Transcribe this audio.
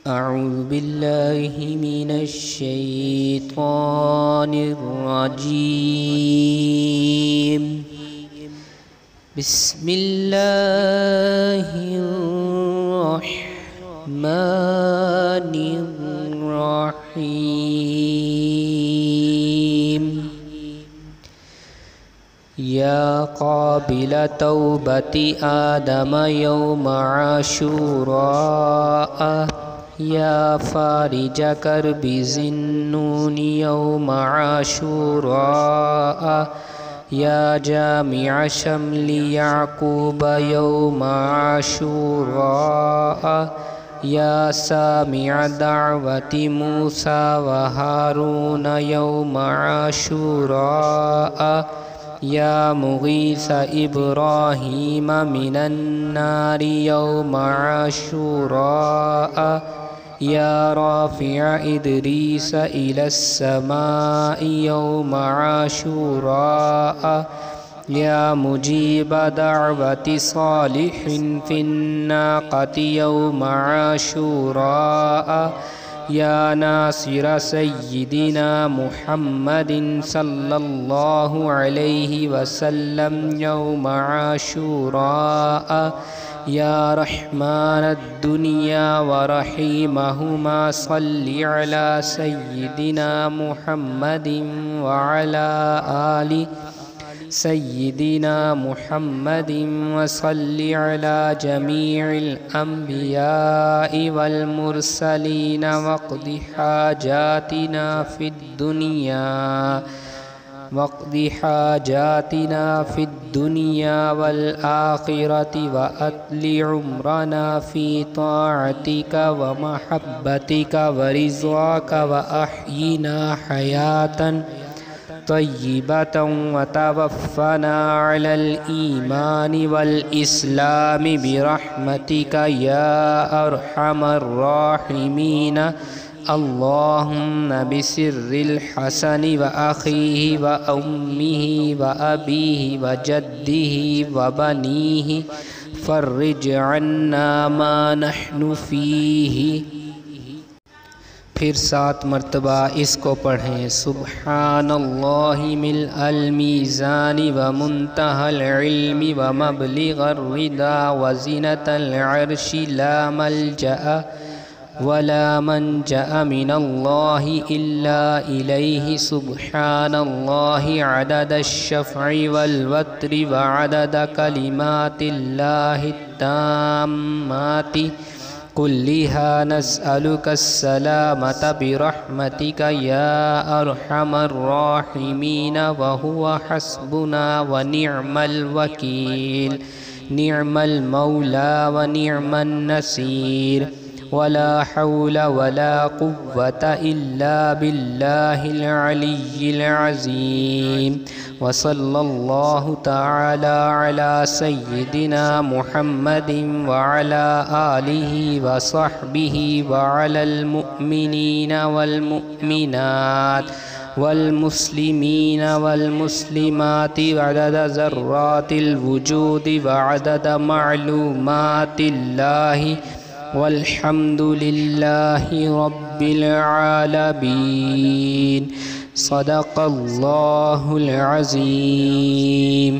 أعوذ بالله من الشيطان الرجيم بسم الله الرحمن الرحيم يا قابل توبة آدم يوم عاشوراء يا فارج كرب ذي يوم عاشوراء يا جامع شمل يعقوب يوم عاشوراء يا سامع دعوة موسى وهارون يوم عاشوراء يا مغيث إبراهيم من النار يوم عاشوراء يا رافع إدريس إلى السماء يوم عاشوراء يا مجيب دعوة صالح في الناقة يوم عاشوراء يا ناصر سيدنا محمد صلى الله عليه وسلم يوم عاشوراء يا رحمن الدنيا ورحيمهما صل على سيدنا محمد وعلى آل سيدنا محمد وصل على جميع الأنبياء والمرسلين واقض حاجاتنا في الدنيا والآخرة وأطل عمرنا في طاعتك ومحبتك ورضاك وأحينا حياة طيبة وتوفنا على الإيمان والإسلام برحمتك يا أرحم الراحمين اللهم بسر الحسن وأخيه وأمه وأبيه وجده وبنيه فرج عنا ما نحن فيه. پھر 7 مرتبہ اس کو پڑھیں. سبحان اللہ ملء المیزان ومنتہى العلم ومبلغ الرضا وزنة العرش لا ملجأ ولا منجأ من اللہ الا الیہ. سبحان اللہ عدد الشفع والوتر وعدد کلمات اللہ التامات كلها نسألك السلامة برحمتك يا أرحم الراحمين وهو حسبنا ونعم الوكيل نعم المولى ونعم النصير ولا حول ولا قوة إلا بالله العلي العظيم. وصلى الله تعالى على سيدنا محمد وعلى آله وصحبه وعلى المؤمنين والمؤمنات والمسلمين والمسلمات وعدد ذرات الوجود وعدد معلومات الله والحمد لله رب العالمين. صدق الله العظيم.